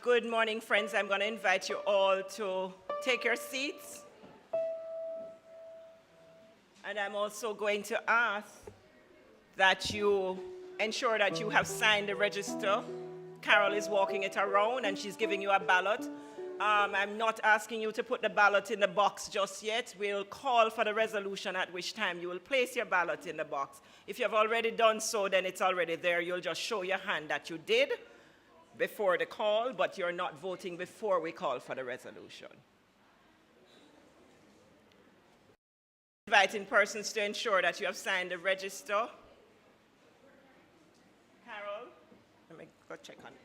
Good morning, friends. I'm going to invite you all to take your seats. And I'm also going to ask that you ensure that you have signed the register. Carol is walking it around and she's giving you a ballot. I'm not asking you to put the ballot in the box just yet. We'll call for the resolution, at which time you will place your ballot in the box. If you have already done so, then it's already there. You'll just show your hand that you did before the call, but you're not voting before we call for the resolution. Inviting persons to ensure that you have signed the register. Carol, let me go check on it.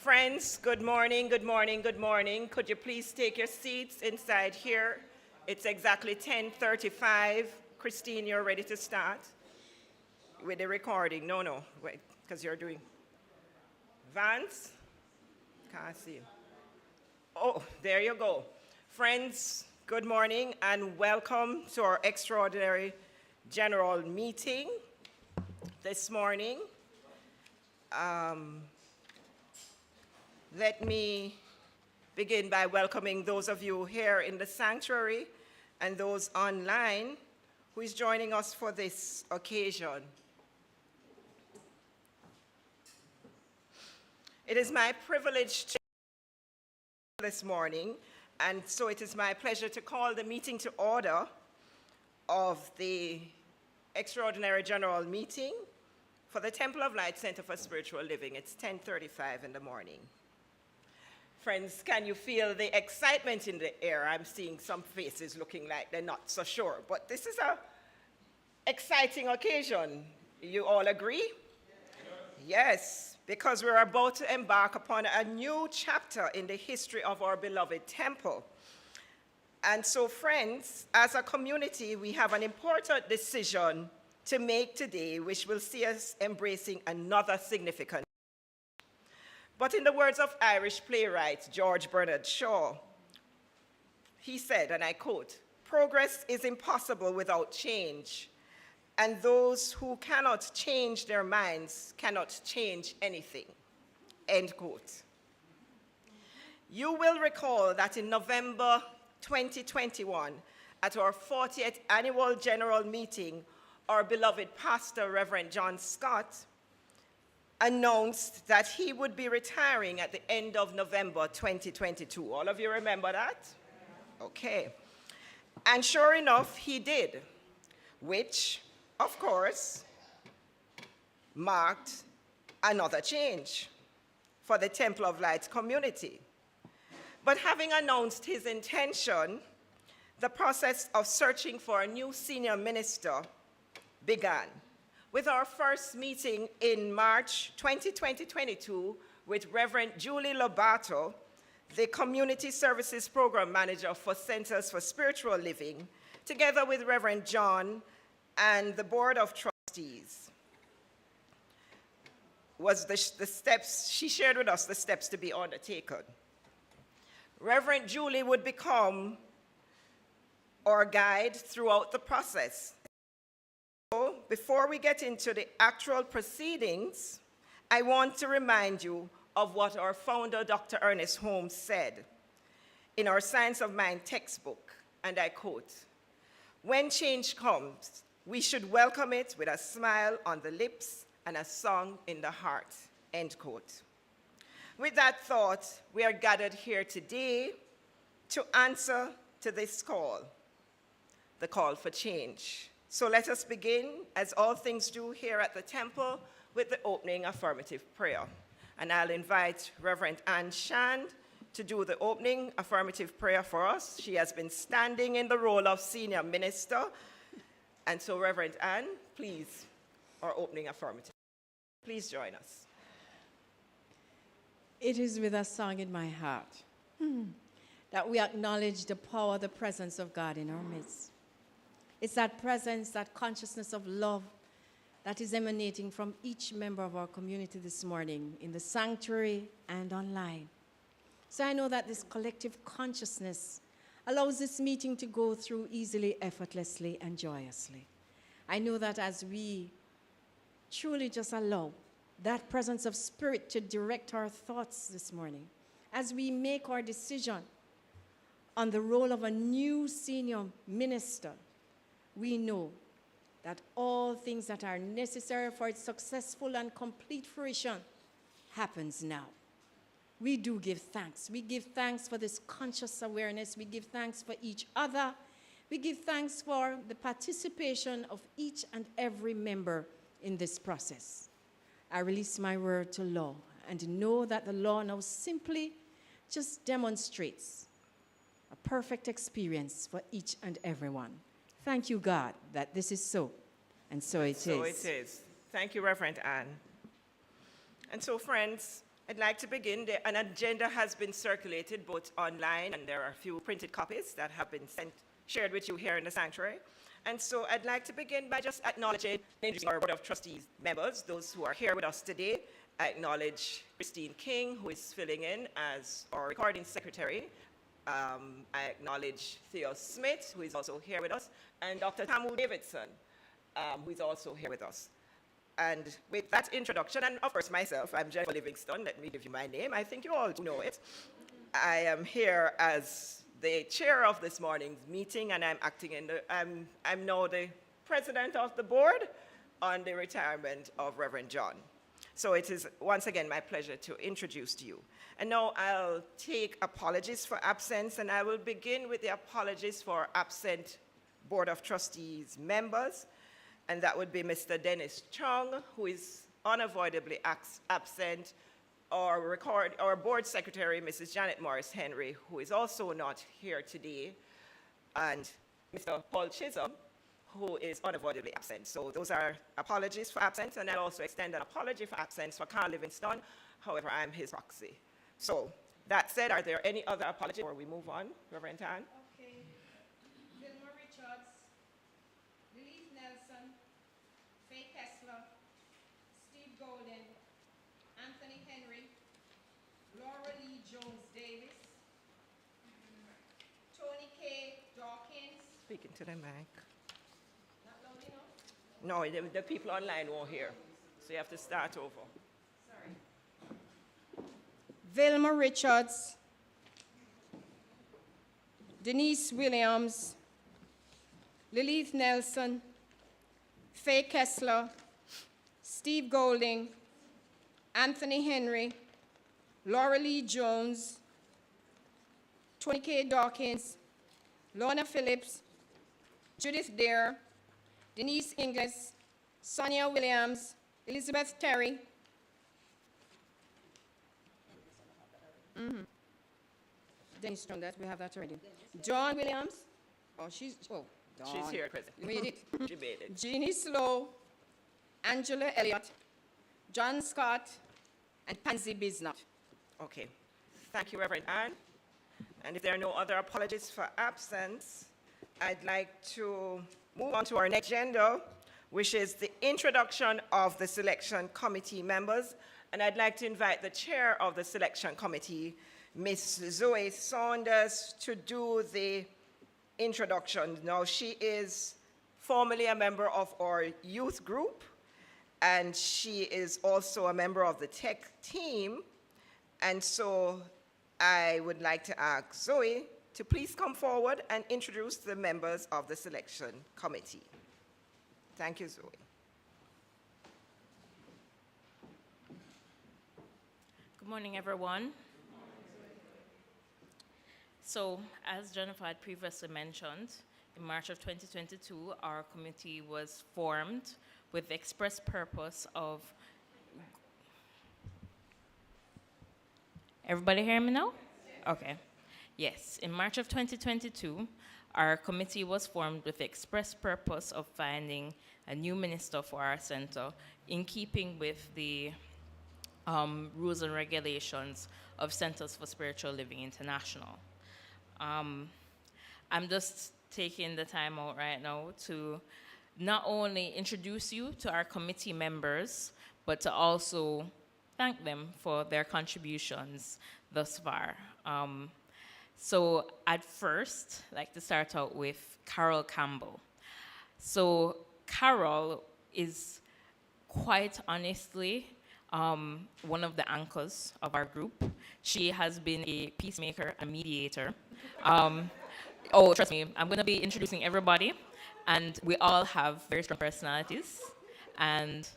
Friends, good morning, good morning, good morning. Could you please take your seats inside here? It's exactly 10:35. Christine, you're ready to start with the recording. No, wait, because you're doing. Vance? Can't see you. Oh, there you go. Friends, good morning and welcome to our extraordinary general meeting this morning. Let me begin by welcoming those of you here in the sanctuary and those online who is joining us for this occasion. It is my privilege to this morning, and so it is my pleasure to call the meeting to order of the Extraordinary General Meeting for the Temple of Light Center for Spiritual Living. It's 10:35 in the morning. Friends, can you feel the excitement in the air? I'm seeing some faces looking like they're not so sure, but this is an exciting occasion. You all agree? Yes, because we're about to embark upon a new chapter in the history of our beloved temple. And so, friends, as a community, we have an important decision to make today, which will see us embracing another significant. But in the words of Irish playwright George Bernard Shaw, he said, and I quote, "Progress is impossible without change, and those who cannot change their minds cannot change anything," end quote. You will recall that in November 2021, at our 40th annual general meeting, our beloved pastor, Reverend John Scott, announced that he would be retiring at the end of November 2022. All of you remember that? Okay. And sure enough, he did, which, of course, marked another change for the Temple of Light community. But having announced his intention, the process of searching for a new senior minister began, with our first meeting in March 2022 with Reverend Julie Lobato, the Community Services Program Manager for Centers for Spiritual Living, together with Reverend John and the Board of Trustees. Was the steps, she shared with us the steps to be undertaken. Reverend Julie would become our guide throughout the process. So, before we get into the actual proceedings, I want to remind you of what our founder, Dr. Ernest Holmes, said in our Science of Mind textbook, and I quote, "When change comes, we should welcome it with a smile on the lips and a song in the heart," end quote. With that thought, we are gathered here today to answer to this call, the call for change. So let us begin, as all things do here at the temple, with the opening affirmative prayer. And I'll invite Reverend Ann Shand to do the opening affirmative prayer for us. She has been standing in the role of senior minister. And so Reverend Ann, please, our opening affirmative. Please join us. It is with a song in my heart that we acknowledge the power, the presence of God in our midst. It's that presence, that consciousness of love that is emanating from each member of our community this morning in the sanctuary and online. So I know that this collective consciousness allows this meeting to go through easily, effortlessly, and joyously. I know that as we truly just allow that presence of spirit to direct our thoughts this morning, as we make our decision on the role of a new senior minister, we know that all things that are necessary for its successful and complete fruition happens now. We do give thanks. We give thanks for this conscious awareness. We give thanks for each other. We give thanks for the participation of each and every member in this process. I release my word to law and know that the law now simply just demonstrates a perfect experience for each and everyone. Thank you, God, that this is so, and so it is. So it is. Thank you, Reverend Ann. And so, friends, I'd like to begin. An agenda has been circulated both online, and there are a few printed copies that have been shared with you here in the sanctuary. And so I'd like to begin by just acknowledging our Board of Trustees members, those who are here with us today. I acknowledge Christine King, who is filling in as our recording secretary. I acknowledge Theo Smith, who is also here with us, and Dr. Tamu Davidson, who is also here with us. And with that introduction, and of course myself, I'm Jennifer Livingston. Let me give you my name. I think you all know it. I am here as the chair of this morning's meeting, and I'm acting in the, I'm now the president of the board on the retirement of Reverend John. So it is once again my pleasure to introduce to you. And now I'll take apologies for absence, and I will begin with the apologies for absent Board of Trustees members. And that would be Mr. Dennis Chung, who is unavoidably absent, our board secretary, Mrs. Janet Morris Henry, who is also not here today, and Mr. Paul Chisholm, who is unavoidably absent. So those are apologies for absence, and I'll also extend an apology for absence for Carl Livingston. However, I'm his proxy. So that said, are there any other apologies before we move on, Reverend Tan? Okay. Wilma Richards, Lilith Nelson, Faye Kessler, Steve Golden, Anthony Henry, Laura Lee Jones Davis, Tony K. Dawkins. Speaking to the mic. Not loud enough? No, the people online won't hear, so you have to start over. Sorry. Vilma Richards, Denise Williams, Lilith Nelson, Faye Kessler, Steve Golding, Anthony Henry, Laura Lee Jones, Tony K. Dawkins, Lorna Phillips, Judith Dare, Denise Inglis, Sonia Williams, Elizabeth Terry, Dennis Strong, we have that already. John Williams, Dawn. She's here, President. You made it. She made it. Jeannie Slow, Angela Elliott, John Scott, and Pansy Bisnut. Okay. Thank you, Reverend Ann. And if there are no other apologies for absence, I'd like to move on to our next agenda, which is the introduction of the selection committee members. And I'd like to invite the chair of the selection committee, Ms. Zoe Saunders, to do the introduction. Now, she is formerly a member of our youth group, and she is also a member of the tech team. And so I would like to ask Zoe to please come forward and introduce the members of the selection committee. Thank you, Zoe. Good morning, everyone. So, as Jennifer had previously mentioned, in March of 2022, our committee was formed with the express purpose of... Everybody hear me now? Okay. Yes, in March of 2022, our committee was formed with the express purpose of finding a new minister for our center in keeping with the rules and regulations of Centers for Spiritual Living International. I'm just taking the time out right now to not only introduce you to our committee members, but to also thank them for their contributions thus far. So I'd first like to start out with Carol Campbell. So Carol is quite honestly one of the anchors of our group. She has been a peacemaker, a mediator. Oh, trust me, I'm going to be introducing everybody, and we all have very strong personalities, and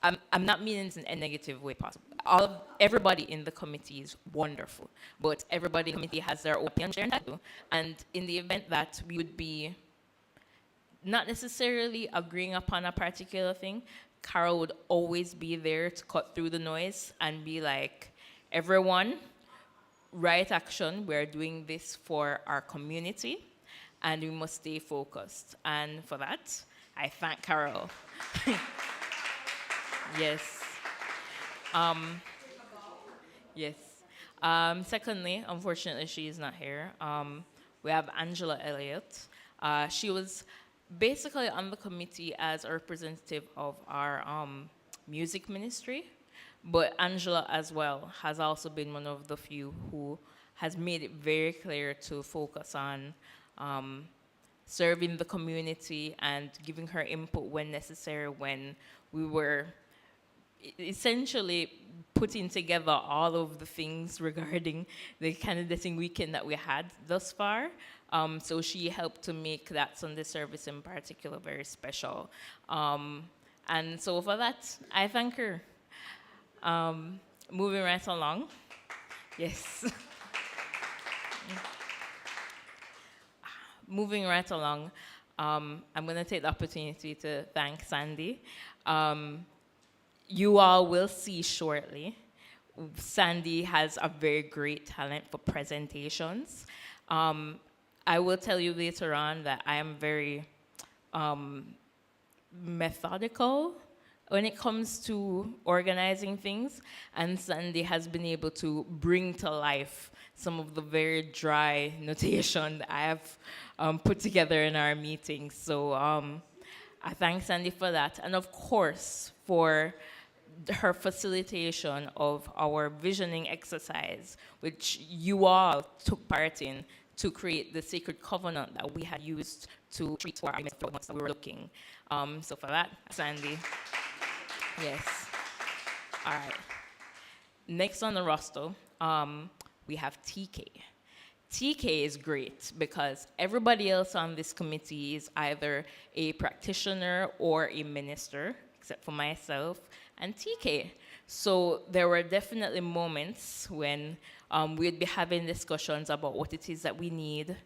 I'm not meaning it in a negative way possible. Everybody in the committee is wonderful, but everybody in the committee has their own opinion, and in the event that we would be not necessarily agreeing upon a particular thing, Carol would always be there to cut through the noise and be like, everyone, right action, we're doing this for our community, and we must stay focused. And for that, I thank Carol. Yes. Yes. Secondly, unfortunately, she is not here. We have Angela Elliott. She was basically on the committee as a representative of our music ministry, but Angela as well has also been one of the few who has made it very clear to focus on um, serving the community and giving her input when necessary when we were essentially putting together all of the things regarding the candidating weekend that we had thus far. So she helped to make that Sunday service in particular very special. And so for that, I thank her. Moving right along. Yes. Moving right along, I'm going to take the opportunity to thank Sandy. You all will see shortly. Sandy has a very great talent for presentations. I will tell you later on that I am very methodical when it comes to organizing things, and Sandy has been able to bring to life some of the very dry notation that I have put together in our meetings. So I thank Sandy for that, and of course for her facilitation of our visioning exercise, which you all took part in to create the sacred covenant that we had used to treat for our months that we were looking. So for that, Sandy. Yes. All right. Next on the roster, we have TK. TK is great because everybody else on this committee is either a practitioner or a minister, except for myself and TK. So there were definitely moments when we'd be having discussions about what it is that we need,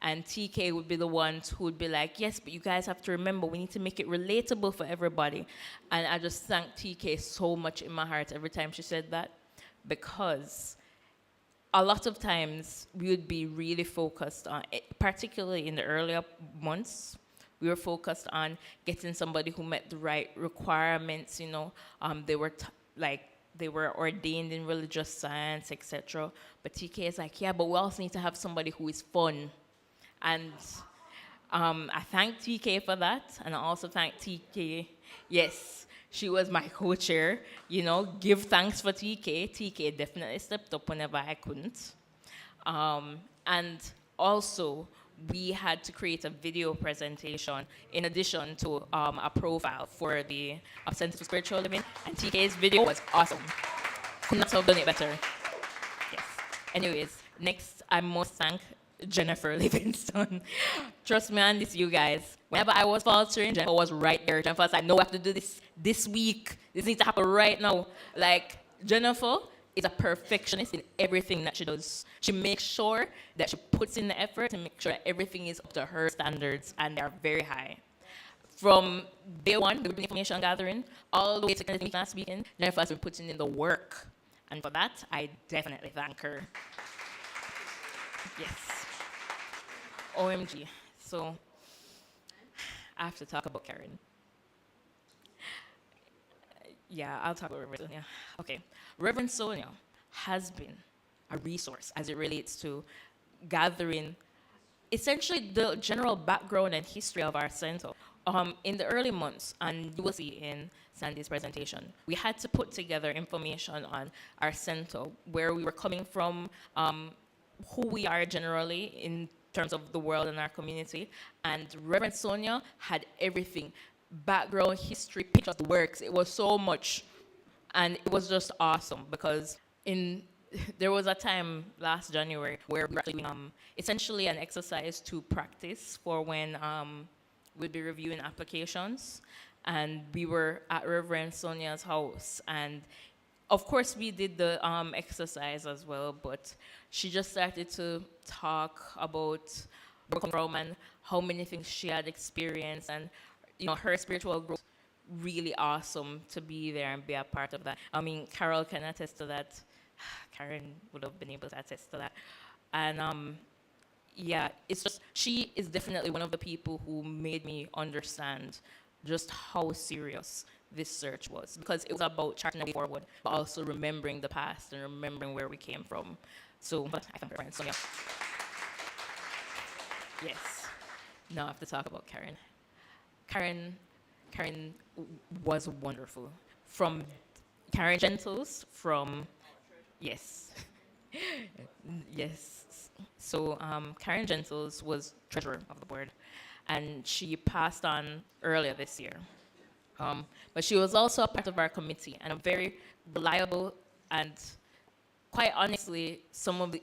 and TK would be the ones who would be like, yes, but you guys have to remember, we need to make it relatable for everybody. And I just thank TK so much in my heart every time she said that, because a lot of times we would be really focused on, particularly in the earlier months, we were focused on getting somebody who met the right requirements, you know. They were ordained in religious science, etc. But TK is like, yeah, but we also need to have somebody who is fun. And I thank TK for that, and I also thank TK. Yes, she was my co-chair. You know, give thanks for TK. TK definitely stepped up whenever I couldn't. And also, we had to create a video presentation in addition to a profile for the Center for Spiritual Living, and TK's video was awesome. Could not have done it better. Yes. Anyways, next I must thank Jennifer Livingston. Trust me on this, you guys. Whenever I was faltering, Jennifer was right there. Jennifer said, no, we have to do this week. This needs to happen right now. Like, Jennifer is a perfectionist in everything that she does. She makes sure that she puts in the effort to make sure that everything is up to her standards, and they're very high. From day one, the information gathering, all the way to last weekend, Jennifer has been putting in the work. And for that, I definitely thank her. Yes. OMG. So, I have to talk about Karen. Yeah, I'll talk about Reverend Sonia. Okay. Reverend Sonia has been a resource as it relates to gathering essentially the general background and history of our center. In the early months, and you will see in Sandy's presentation, we had to put together information on our center, where we were coming from, who we are generally in terms of the world and our community. And Reverend Sonia had everything: background, history, pictures, works. It was so much, and it was just awesome because there was a time last January where we were actually essentially an exercise to practice for when we'd be reviewing applications, and we were at Reverend Sonia's house, and of course we did the exercise as well, but she just started to talk about where we're coming from and how many things she had experienced, and you know, her spiritual growth. Really awesome to be there and be a part of that. I mean, Carol can attest to that. Karen would have been able to attest to that. And yeah, it's just, she is definitely one of the people who made me understand just how serious this search was, because it was about charting a way forward, but also remembering the past and remembering where we came from. So, but I thank my friend Sonia. Yes. Now I have to talk about Karen. Karen was wonderful. From Karen Gentles, from, yes. Yes. So Karen Gentles was treasurer of the board, and she passed on earlier this year. But she was also a part of our committee, and a very reliable and, quite honestly,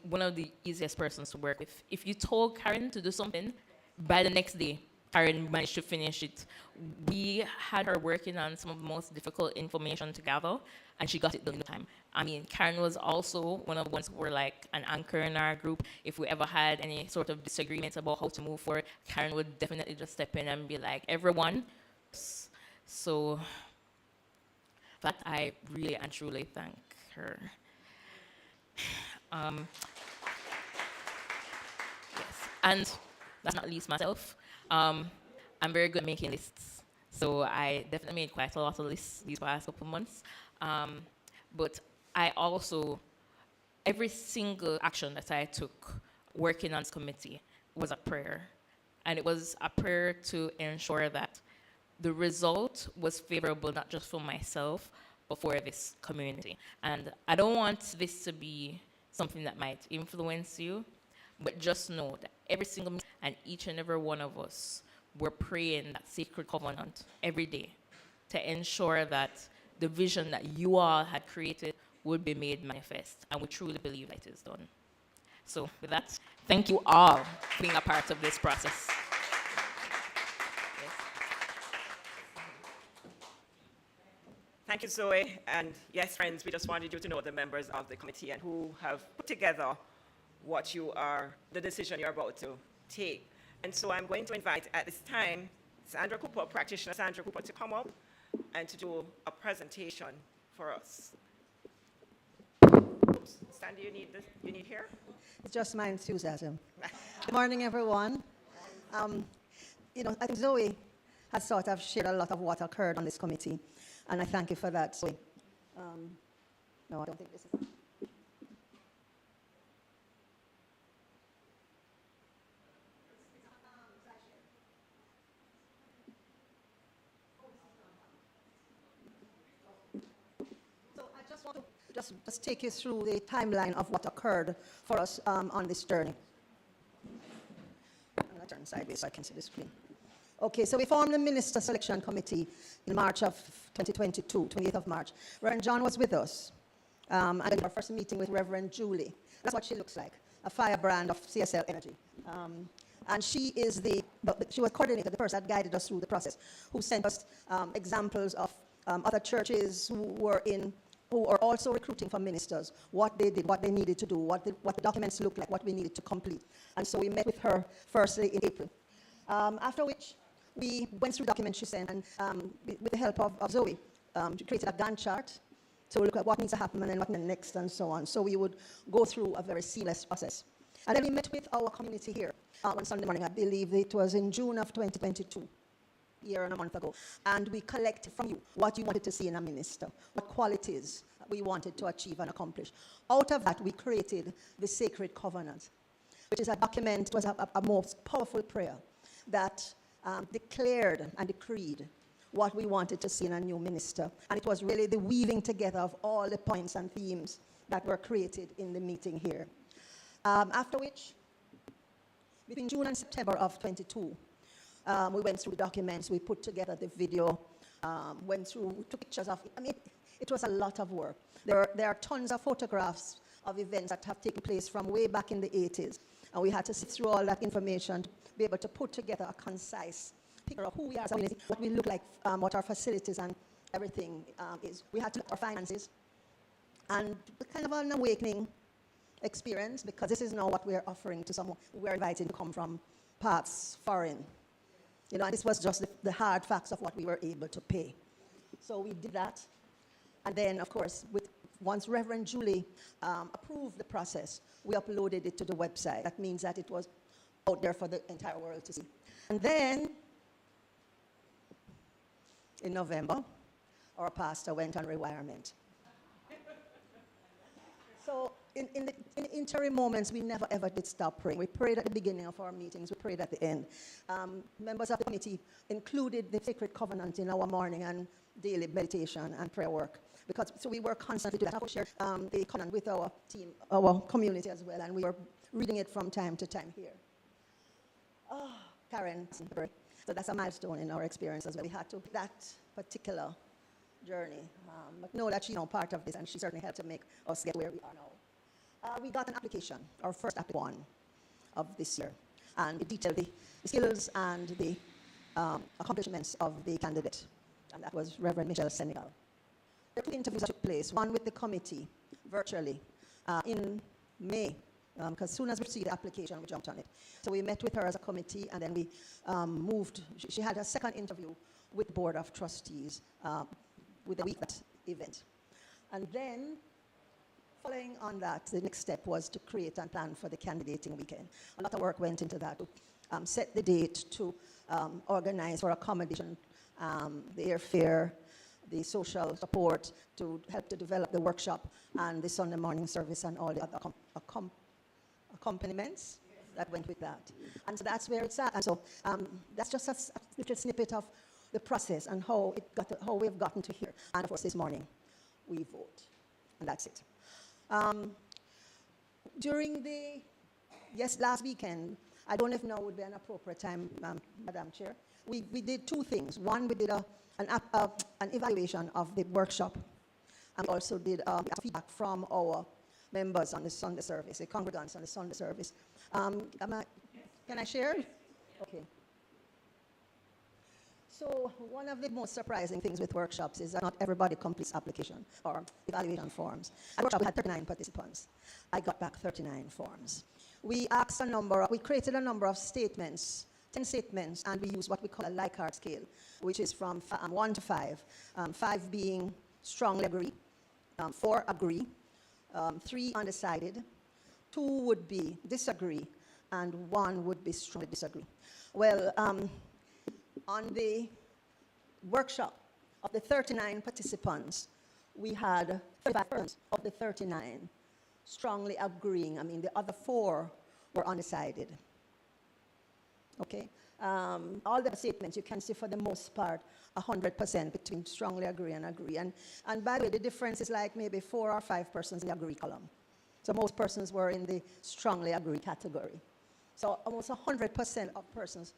one of the easiest persons to work with. If you told Karen to do something, by the next day, Karen managed to finish it. We had her working on some of the most difficult information to gather, and she got it done in time. I mean, Karen was also one of the ones who were like an anchor in our group. If we ever had any sort of disagreements about how to move forward, Karen would definitely just step in and be like, everyone. So that I really and truly thank her. Yes, and last but not least, myself. I'm very good at making lists, so I definitely made quite a lot of lists these past couple of months. But I also, every single action that I took working on this committee was a prayer, and it was a prayer to ensure that the result was favorable not just for myself, but for this community. And I don't want this to be something that might influence you, but just know that every single and each and every one of us were praying that sacred covenant every day to ensure that the vision that you all had created would be made manifest, and we truly believe that it is done. So with that, thank you all for being a part of this process. Yes. Thank you, Zoe. And yes, friends, we just wanted you to know the members of the committee and who have put together the decision you're about to take. And so I'm going to invite at this time Sandra Cooper, practitioner Sandra Cooper, to come up and to do a presentation for us. Oops, Sandy, you need here? It's just my enthusiasm. Good morning, everyone. I think Zoe has sort of shared a lot of what occurred on this committee, and I thank you for that, Zoe. No, I don't think this is... So I just want to just take you through the timeline of what occurred for us on this journey. I'm going to turn sideways so I can see the screen. Okay, so we formed the Minister Selection Committee in March of 2022, 28th of March. Reverend John was with us. And we had our first meeting with Reverend Julie. That's what she looks like, a firebrand of CSL Energy. And she is she was coordinator, the person that guided us through the process, who sent us examples of other churches who were also recruiting for ministers, what they did, what they needed to do, what the documents looked like, what we needed to complete. And so we met with her firstly in April. After which, we went through documents she sent, and with the help of Zoe, she created a Gantt chart to look at what needs to happen and then what next and so on. So we would go through a very seamless process. And then we met with our community here on Sunday morning. I believe it was in June of 2022. Year and a month ago, and we collected from you what you wanted to see in a minister, what qualities we wanted to achieve and accomplish. Out of that, we created the Sacred Covenant, which is a document, it was a most powerful prayer that declared and decreed what we wanted to see in a new minister. And it was really the weaving together of all the points and themes that were created in the meeting here. After which, between June and September of 22, we went through the documents, we put together the video, we took pictures of it. I mean, it was a lot of work. There are tons of photographs of events that have taken place from way back in the 80s. And we had to sit through all that information to be able to put together a concise picture of who we are as a community, what we look like, what our facilities and everything is. We had to look at our finances. And kind of an awakening experience, because this is now what we're offering to someone. We're invited to come from parts foreign. And this was just the hard facts of what we were able to pay. So we did that. And then, of course, once Reverend Julie approved the process, we uploaded it to the website. That means that it was out there for the entire world to see. And then, in November, our pastor went on retirement. So in the interim moments, we never ever did stop praying. We prayed at the beginning of our meetings. We prayed at the end. Members of the committee included the sacred covenant in our morning and daily meditation and prayer work. So we were constantly doing that. I share the covenant with our team, our community as well, and we were reading it from time to time here. Oh, Karen. So that's a milestone in our experience as well. We had to that particular journey. But know that she's part of this, and she certainly helped to make us get where we are now. We got an application, our first one of this year, and it detailed the skills and the accomplishments of the candidate, and that was Reverend Michelle Senegal. There were 2 interviews that took place, one with the committee virtually in May, because as soon as we received the application, we jumped on it. So we met with her as a committee, and then we moved. She had a second interview with the Board of Trustees with the week that event. And then, following on that, the next step was to create and plan for the candidating weekend. A lot of work went into that, to set the date, to organize for accommodation, the airfare, the social support, to help to develop the workshop and the Sunday morning service and all the other accompaniments that went with that. And so that's where it's at. And so that's just a little snippet of the process and how we've gotten to here. And of course, this morning, we vote. And that's it. During last weekend, I don't know if now would be an appropriate time, Madam Chair. We did 2 things. One, we did an evaluation of the workshop, and also did feedback from our members on the Sunday service, the congregants on the Sunday service. Can I share? Okay. So one of the most surprising things with workshops is that not everybody completes application or evaluation forms. At the workshop, we had 39 participants. I got back 39 forms. We created a number of statements, 10 statements, and we used what we call a Likert scale, which is from 1 to 5. 5 being strongly agree, 4 agree, 3 undecided, 2 would be disagree, and 1 would be strongly disagree. Well, on the workshop of the 39 participants, we had 35% of the 39 strongly agreeing. I mean, the other 4 were undecided. Okay? All the statements, you can see for the most part, 100% between strongly agree and agree. And by the way, the difference is like maybe 4 or 5 persons in the agree column. So most persons were in the strongly agree category. So almost 100% of persons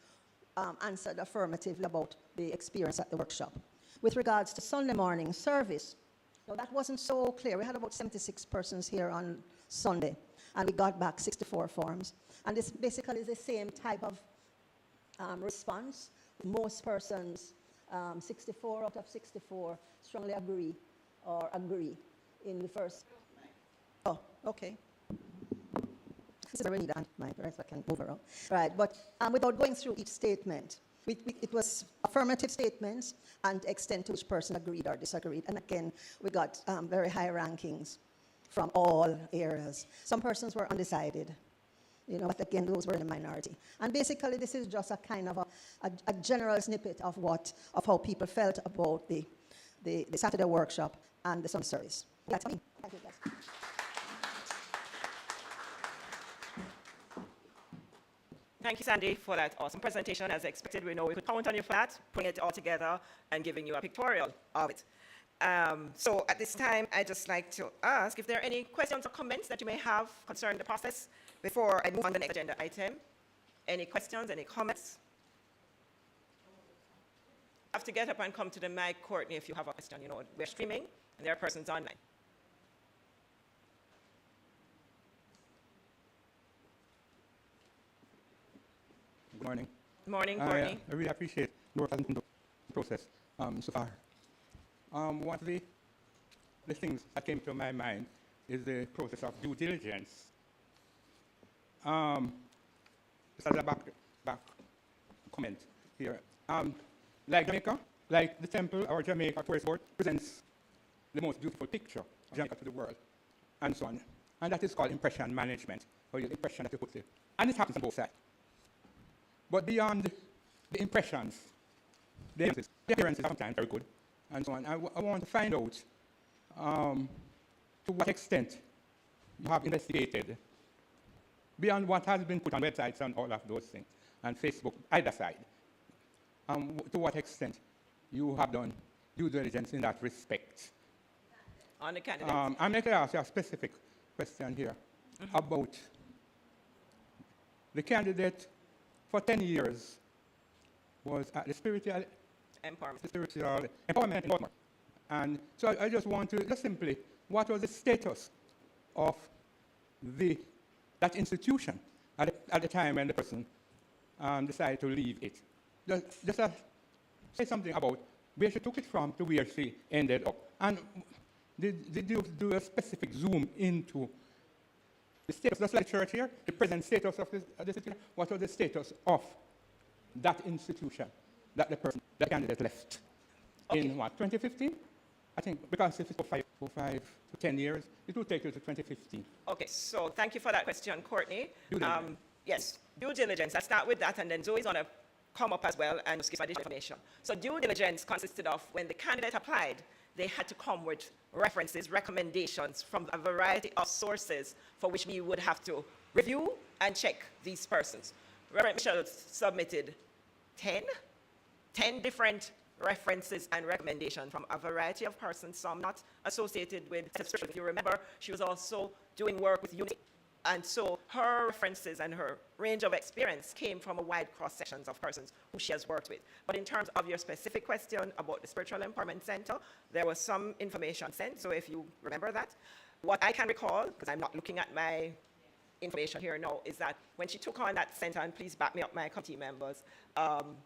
answered affirmatively about the experience at the workshop. With regards to Sunday morning service, now that wasn't so clear. We had about 76 persons here on Sunday, and we got back 64 forms. And this basically is the same type of response. Most persons, 64 out of 64, strongly agree or agree in the first. Oh, okay. This is a really need my parents, I can move around. Right, but without going through each statement, it was affirmative statements and extent to which person agreed or disagreed. And again, we got very high rankings from all areas. Some persons were undecided, but again, those were in the minority. And basically, this is just a kind of a general snippet of how people felt about the Saturday workshop and the Sunday service. That's me. Thank you, guys. Thank you, Sandy, for that awesome presentation. As expected, we know we could count on you for that, putting it all together and giving you a pictorial of it. So at this time, I'd just like to ask if there are any questions or comments that you may have concerning the process before I move on to the next agenda item. Any questions, any comments? You have to get up and come to the mic, Courtney, if you have a question. We're streaming, and there are persons online. Good morning. Good morning, Courtney. I really appreciate the work in the process so far. One of the things that came to my mind is the process of due diligence. Just as a back comment here. Like Jamaica, like the temple, our Jamaica tourist board presents the most beautiful picture of Jamaica to the world, and so on. And that is called impression management, or the impression that you put there. And it happens on both sides. But beyond the impressions, the appearances are sometimes very good, and so on. I want to find out to what extent you have investigated beyond what has been put on websites and all of those things, and Facebook, either side. To what extent you have done due diligence in that respect. On the candidate. I'm going to ask you a specific question here about the candidate for 10 years was at the spiritual empowerment in Baltimore. And so I just want to, just simply, what was the status of that institution at the time when the person decided to leave it? Just say something about where she took it from to where she ended up. And did you do a specific zoom into the status, just like the church here, the present status of the institution? What was the status of that institution that the candidate left in what, 2015? I think because if it's for 5 to 10 years, it will take you to 2015. Okay, so thank you for that question, Courtney. Yes, due diligence. Let's start with that, and then Zoe's going to come up as well and just give additional information. So due diligence consisted of when the candidate applied, they had to come with references, recommendations from a variety of sources for which we would have to review and check these persons. Reverend Michelle submitted 10 different references and recommendations from a variety of persons, some not associated with subscription. If you remember, she was also doing work with Unity. And so her references and her range of experience came from a wide cross-sections of persons who she has worked with. But in terms of your specific question about the Spiritual Empowerment Center, there was some information sent, so if you remember that. What I can recall, because I'm not looking at my information here now, is that when she took on that center, and please back me up, my committee members,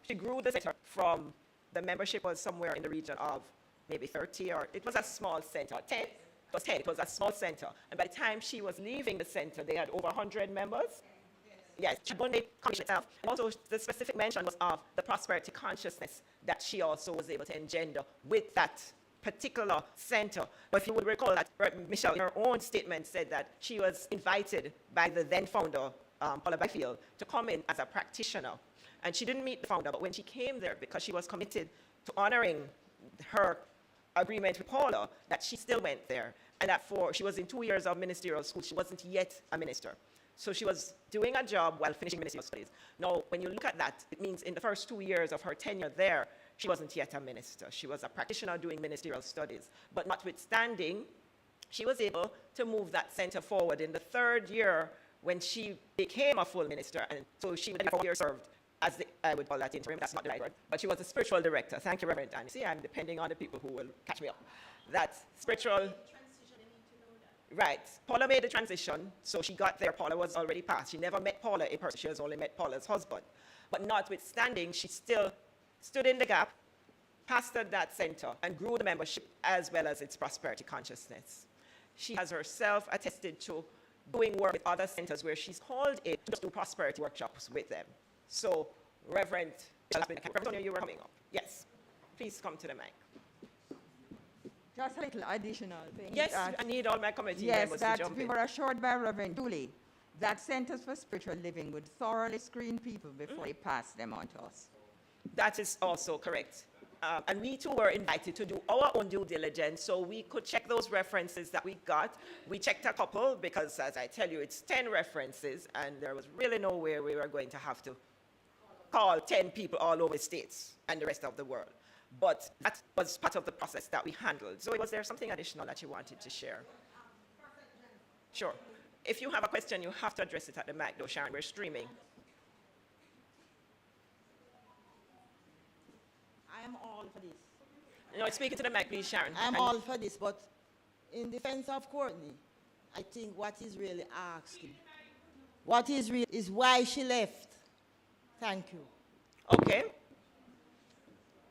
she grew the center from, the membership was somewhere in the region of maybe 30, or it was a small center, 10. It was 10, it was a small center. And by the time she was leaving the center, they had over 100 members. Yes, she won the commission itself. And also, the specific mention was of the prosperity consciousness that she also was able to engender with that particular center. But if you would recall that Michelle, in her own statement, said that she was invited by the then founder, Paula Byfield, to come in as a practitioner. And she didn't meet the founder, but when she came there, because she was committed to honoring her agreement with Paula, that she still went there, and that she was in 2 years of ministerial school, she wasn't yet a minister. So she was doing a job while finishing ministerial studies. Now, when you look at that, it means in the first 2 years of her tenure there, she wasn't yet a minister. She was a practitioner doing ministerial studies. But notwithstanding, she was able to move that center forward in the 3rd year when she became a full minister, and so she would have 4 years served as I would call that interim, that's not the right word, but she was a spiritual director. Thank you, Reverend Danny. See, I'm depending on the people who will catch me up. That spiritual, right. Paula made the transition, so she got there. Paula was already passed. She never met Paula in person. She has only met Paula's husband. But notwithstanding, she still stood in the gap, pastored that center, and grew the membership as well as its prosperity consciousness. She has herself attested to doing work with other centers where she's called in to just do prosperity workshops with them. So, Reverend Sonia, you were coming up. Yes. Please come to the mic. Just a little additional thing. Yes, I need all my committee yes, members to that jump we in. were assured by Reverend Dooley that Centers for Spiritual Living would thoroughly screen people before they pass them on to us. That is also correct. And we too were invited to do our own due diligence, so we could check those references that we got. We checked a couple because, as I tell you, it's 10 references, and there was really no way we were going to have to call 10 people all over the States and the rest of the world. But that was part of the process that we handled. So was there something additional that you wanted to share? Sure. If you have a question, you have to address it at the mic, though, Sharon. We're streaming. I am all for this. No, speaking to the mic, please, Sharon. I'm all for this, but in defense of Courtney, I think what is really asking, what is real is why she left. Thank you. Okay.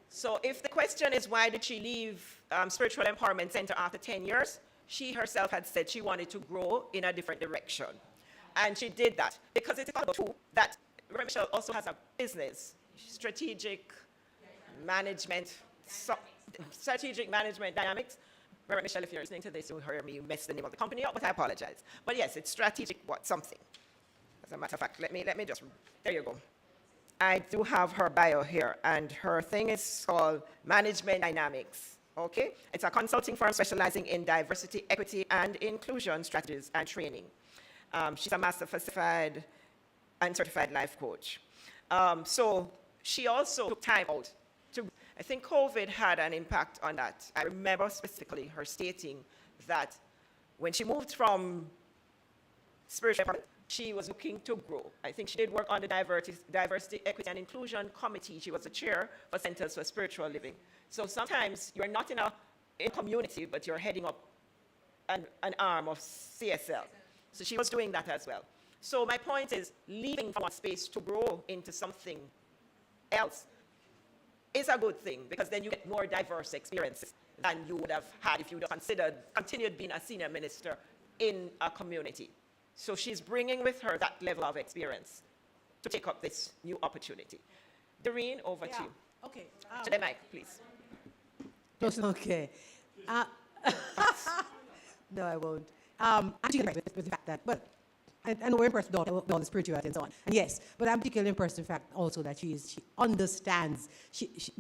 So if the question is why did she leave Spiritual Empowerment Center after 10 years, she herself had said she wanted to grow in a different direction. And she did that because it is possible too that Reverend Michelle also has a business, strategic management dynamics. Reverend Michelle, if you're listening to this, you'll hear me mess the name of the company up, but I apologize. But yes, it's strategic something. As a matter of fact, let me just, there you go. I do have her bio here, and her thing is called Management Dynamics. Okay? It's a consulting firm specializing in diversity, equity, and inclusion strategies and training. She's a master certified and certified life coach. So she also took time out to, I think COVID had an impact on that. I remember specifically her stating that when she moved from spiritual, she was looking to grow. I think she did work on the Diversity, Equity, and Inclusion Committee. She was the chair for Centers for Spiritual Living. So sometimes you're not in a community, but you're heading up an arm of CSL. So she was doing that as well. So my point is, leaving from one space to grow into something else is a good thing, because then you get more diverse experiences than you would have had if you would have continued being a senior minister in a community. So she's bringing with her that level of experience to take up this new opportunity. Doreen, over to you. Okay. To the mic, please. Okay. No, I won't. I'm particularly impressed with the fact that, well, I know we're impressed with all the spirituality and so on. And yes, but I'm particularly impressed with the fact also that she understands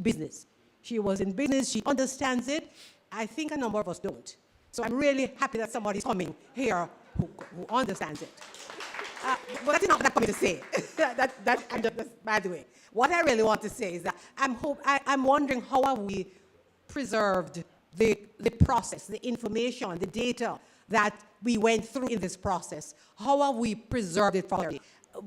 business. She was in business, she understands it. I think a number of us don't. So I'm really happy that somebody's coming here who understands it. But that's not what I'm coming to say. By the way. What I really want to say is that I'm wondering how have we preserved the process, the information, the data that we went through in this process. How have we preserved it for posterity?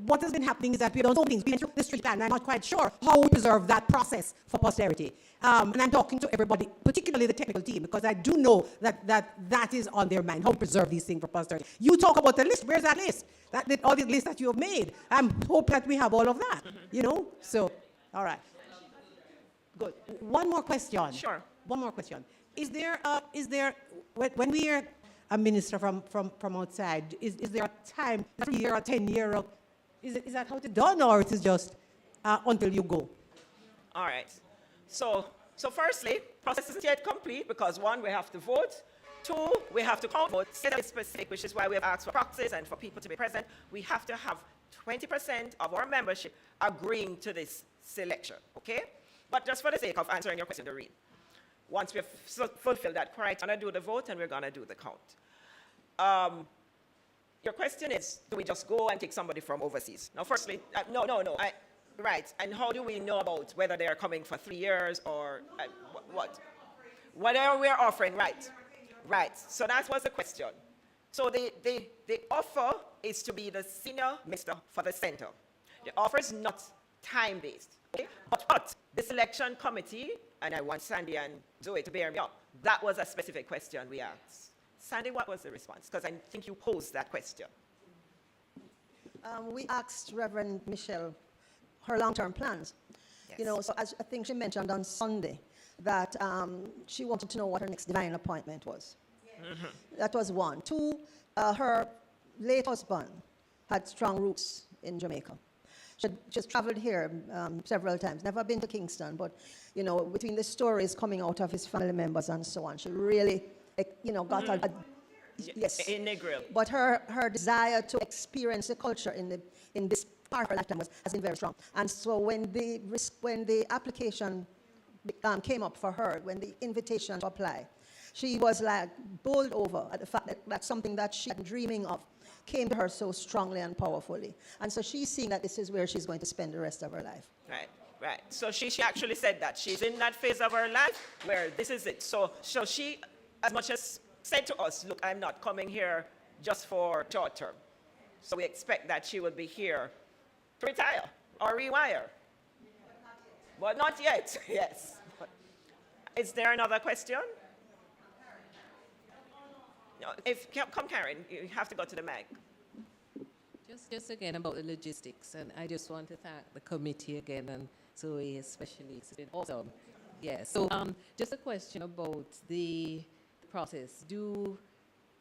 What has been happening is that we've done so many things. We went through the street plan, and I'm not quite sure how we preserve that process for posterity. And I'm talking to everybody, particularly the technical team, because I do know that is on their mind, how to preserve these things for posterity. You talk about the list. Where's that list? All the lists that you have made. I'm hoping that we have all of that, you know? So, all right. Good. One more question. Sure. One more question. Is there, when we are a minister from outside, is there a time, 3 year or 10 year, or is that how it's done, or it is just until you go? All right. So firstly, process isn't yet complete because, one, we have to vote. Two, we have to count votes, specific, which is why we have asked for proxies and for people to be present. We have to have 20% of our membership agreeing to this selection, okay? But just for the sake of answering your question, Doreen, once we've fulfilled that criteria, we're going to do the vote and we're going to do the count. Your question is, do we just go and take somebody from overseas? Now, firstly, no. Right, and how do we know about whether they are coming for 3 years or what? Whatever we're offering, right. Right, so that was the question. So the offer is to be the senior minister for the center. The offer is not time-based, okay? But the selection committee, and I want Sandy and Zoe to bear me up, that was a specific question we asked. Sandy, what was the response? Because I think you posed that question. We asked Reverend Michelle her long-term plans. Yes. You know, so as I think she mentioned on Sunday, that she wanted to know what her next divine appointment was. Mm-hmm. That was one. Two, her late husband had strong roots in Jamaica. She's traveled here several times, never been to Kingston, but, you know, between the stories coming out of his family members and so on, she really, you know, got yes. In Negril. But her desire to experience the culture in this part of her lifetime has been very strong. And so when the application came up for her, when the invitation to apply, she was like bowled over at the fact that that's something that she had been dreaming of came to her so strongly and powerfully. And so she's seeing that this is where she's going to spend the rest of her life. Right. So she actually said that. She's in that phase of her life where this is it. So she, as much as said to us, look, I'm not coming here just for short term. So we expect that she will be here to retire or rewire. But not yet, yes. Is there another question? No, come Karen, you have to go to the mic. Just again about the logistics, and I just want to thank the committee again, and Zoe especially. It's been awesome. Yeah, so just a question about the process.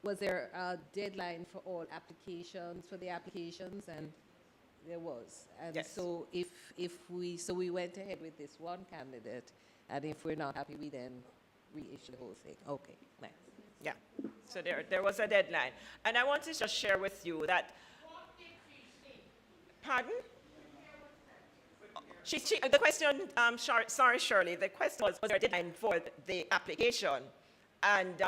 Was there a deadline for all applications, for the applications? And there was. And yes. So we went ahead with this one candidate, and if we're not happy, we then reissue the whole thing. Okay, nice. Yeah, so there was a deadline. And I want to just share with you that, pardon? The question, sorry, Shirley, the question was there a deadline for the application? And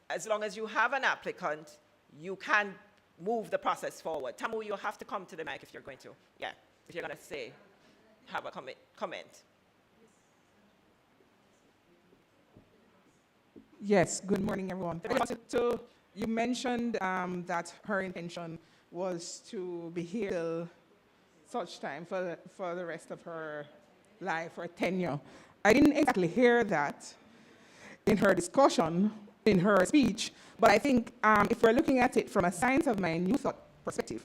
as long as you have an applicant, you can move the process forward. Tamu, you have to come to the mic if you're going to, if you're going to have a comment. Yes, good morning, everyone. You mentioned that her intention was to be here till such time for the rest of her life or tenure. I didn't exactly hear that in her discussion, in her speech, but I think if we're looking at it from a science of mind, new thought perspective,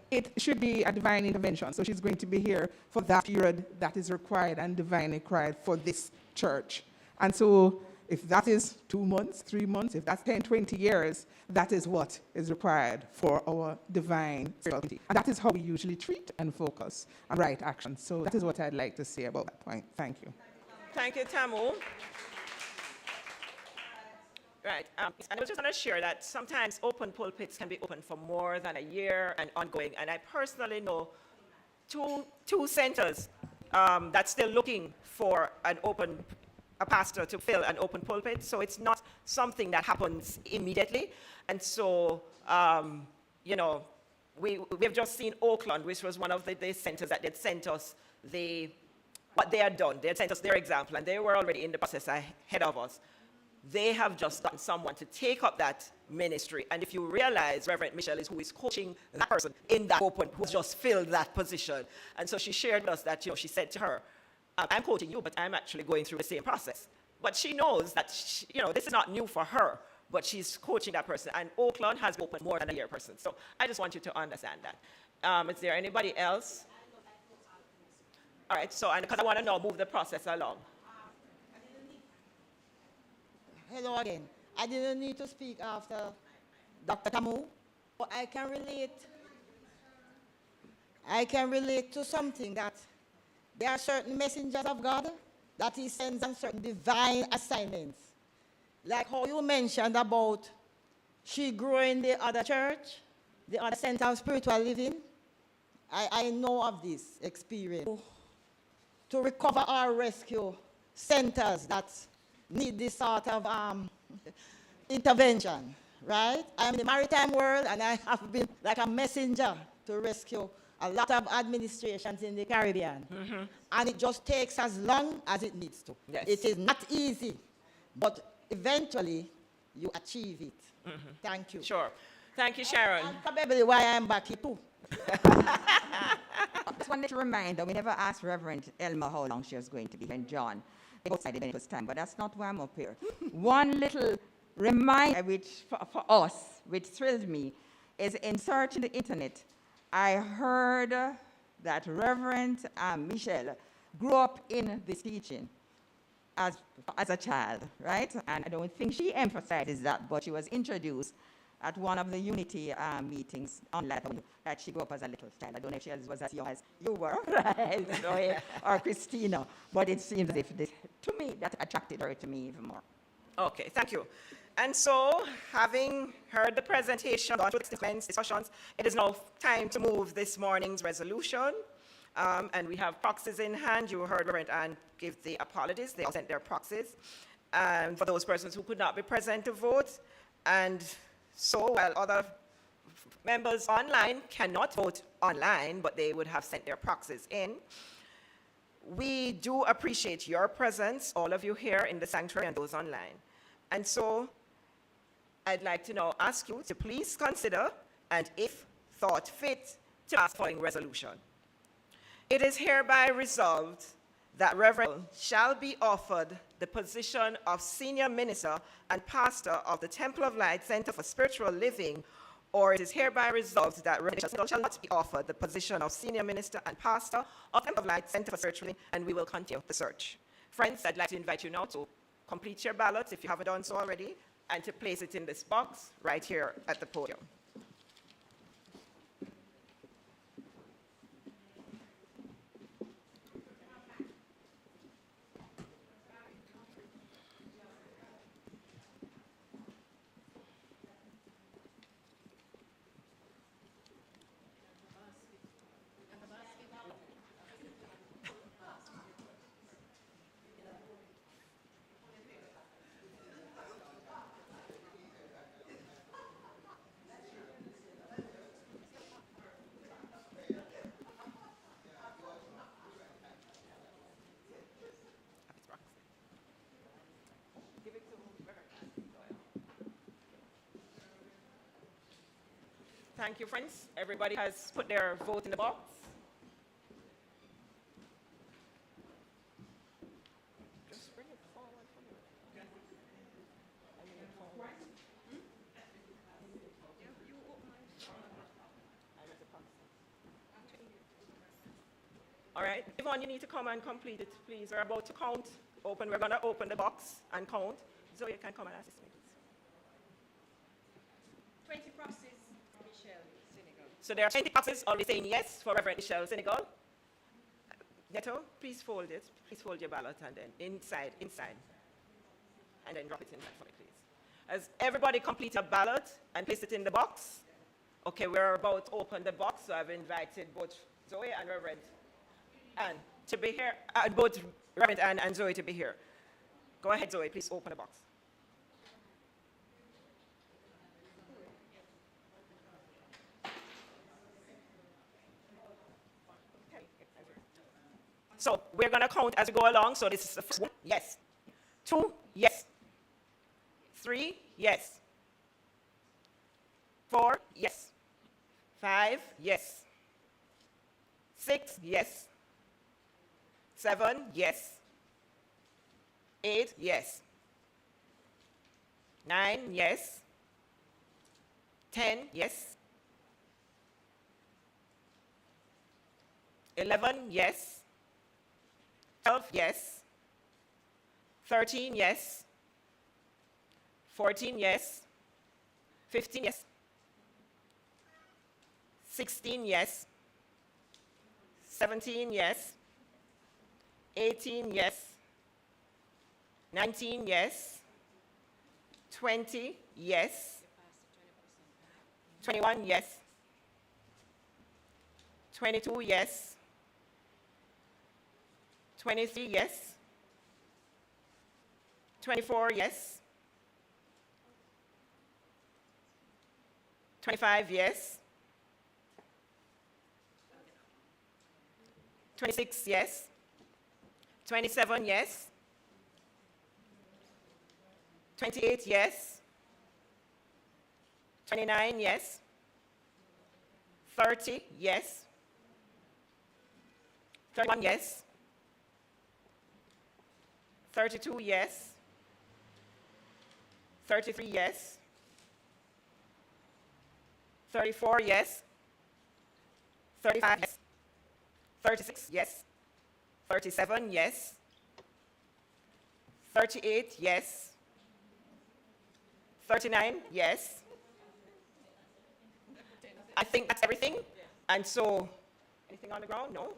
it should be a divine intervention. So she's going to be here for that period that is required and divinely required for this church. And so if that is 2 months, 3 months, if that's 10, 20 years, that is what is required for our divine spirituality. And that is how we usually treat and focus on right action. So that is what I'd like to say about that point. Thank you. Thank you, Tamu. Right, and I was just going to share that sometimes open pulpits can be open for more than a year and ongoing. And I personally know two centers that's still looking for a pastor to fill an open pulpit. So it's not something that happens immediately. And so, we've just seen Oakland, which was one of the centers that had sent us what they had done. They had sent us their example, and they were already in the process ahead of us. They have just gotten someone to take up that ministry. And if you realize Reverend Michelle is who is coaching that person in that open, who's just filled that position. And so she shared with us that, she said to her, I'm coaching you, but I'm actually going through the same process. But she knows that, this is not new for her, but she's coaching that person. And Oakland has opened more than a year person. So I just want you to understand that. Is there anybody else? All right, so because I want to now move the process along. Hello again. I didn't need to speak after Dr. Tamu, but I can relate to something that there are certain messengers of God that he sends on certain divine assignments. Like how you mentioned about she growing the other church, the other center of spiritual living. I know of this experience. To recover our rescue centers that need this sort of intervention, right? I'm in the maritime world, and I have been like a messenger to rescue a lot of administrations in the Caribbean. Mm-hmm. And it just takes as long as it needs to. Yes. It is not easy, but eventually you achieve it. Mm-hmm. Thank you. Sure. Thank you, Sharon. And probably why I'm back here too. Just wanted to remind, we never asked Reverend Elma how long she was going to be here, and John. Outside the benefits time, but that's not why I'm up here. One little reminder, which for us, which thrilled me, is in searching the internet, I heard that Reverend Michelle grew up in this teaching as a child, right? And I don't think she emphasizes that, but she was introduced at one of the Unity meetings online that she grew up as a little child. I don't know if she was as young as you were, right? or Christina, but it seems as if to me, that attracted her to me even more. Okay, thank you. And so, having heard the presentation, gone through the discussions, it is now time to move this morning's resolution. And we have proxies in hand. You heard Reverend Ann give the apologies. They all sent their proxies. For those persons who could not be present to vote. And so, while other members online cannot vote online, but they would have sent their proxies in, we do appreciate your presence, all of you here in the sanctuary and those online. And so, I'd like to now ask you to please consider, and if thought fit, to pass the following resolution. It is hereby resolved that Reverend shall be offered the position of Senior Minister and Pastor of the Temple of Light Center for Spiritual Living, or it is hereby resolved that Reverend shall not be offered the position of Senior Minister and Pastor of the Temple of Light Center for Spiritual Living, and we will continue the search. Friends, I'd like to invite you now to complete your ballots if you haven't done so already, and to place it in this box right here at the podium. Thank you, friends. Everybody has put their vote in the box. Just bring it forward for me. All right, Yvonne, you need to come and complete it, please. We're about to count. We're going to open the box and count. Zoe, you can come and assist me, please. 20 proxies, Michelle, Senegal. So there are 20 boxes already saying yes for Reverend Michelle Senegal. Neto, please fold it. Please fold your ballot and then inside. And then drop it in there for me, please. Has everybody complete a ballot and place it in the box? Okay, we're about to open the box, so I've invited both Zoe and Reverend Anne to be here, both Reverend Anne and Zoe to be here. Go ahead, Zoe, please open the box. So we're going to count as we go along. So this is the first one, yes. 2, yes. 3, yes. 4, yes. 5, yes. 6, yes. 7, yes. 8, yes. 9, yes. 10, yes. 11, yes. 12, yes. 13, yes. 14, yes. 15, yes. 16, yes. 17, yes. 18, yes. 19, yes. 20, yes. 21, yes. 22, yes. 23, yes. 24, yes. 25, yes. 26, yes. 27, yes. 28, yes. 29, yes. 30, yes. 31, yes. 32, yes. 33, yes. 34, yes. 35, yes. 36, yes. 37, yes. 38, yes. 39, yes. I think that's everything. And so, anything on the ground? No.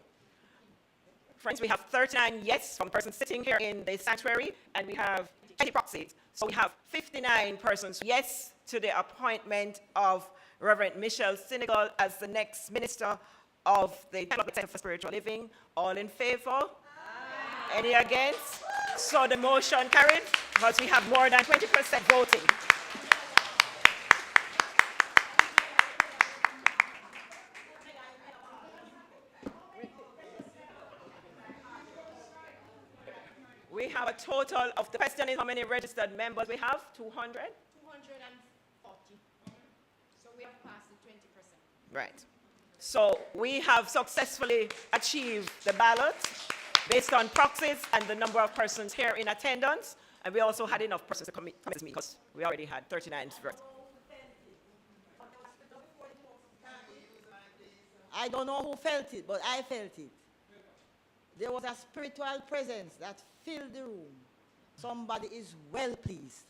Friends, we have 39 yes from the person sitting here in the sanctuary, and we have 20 proxies. So we have 59 persons yes to the appointment of Reverend Michelle Senegal as the next minister of the Public Center for Spiritual Living. All in favor? Aye. Any against? So the motion carried because we have more than 20% voting. We have a total of, the question is how many registered members we have? 200? 240. So we have passed the 20%. Right. So we have successfully achieved the ballot based on proxies and the number of persons here in attendance. And we also had enough persons to come to this meeting because we already had 39 votes. I don't know who felt it, but I felt it. There was a spiritual presence that filled the room. Somebody is well pleased.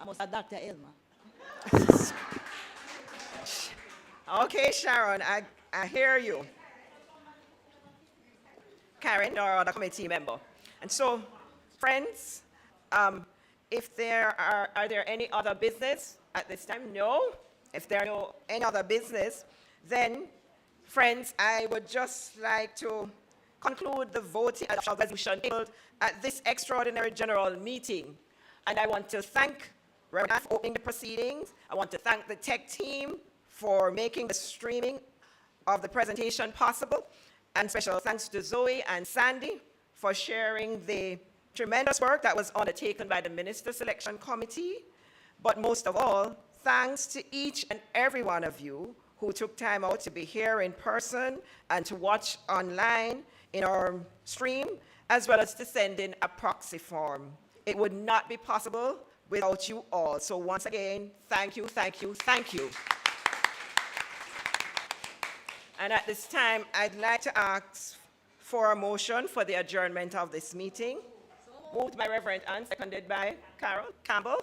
I must have Dr. Elma. Okay, Sharon, I hear you. Karen, or other committee member. And so, friends, if there are there any other business at this time? No. If there are no any other business, then, friends, I would just like to conclude the voting adoption resolution tabled at this extraordinary general meeting. And I want to thank Reverend Anne for opening the proceedings. I want to thank the tech team for making the streaming of the presentation possible. And special thanks to Zoe and Sandy for sharing the tremendous work that was undertaken by the Minister Selection Committee. But most of all, thanks to each and every one of you who took time out to be here in person and to watch online in our stream, as well as to send in a proxy form. It would not be possible without you all. So once again, thank you, thank you, thank you. And at this time, I'd like to ask for a motion for the adjournment of this meeting. Moved by Reverend Ann, seconded by Carol Campbell.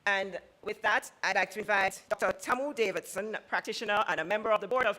And with that, I'd like to invite Dr. Tamu Davidson, practitioner and a member of the Board of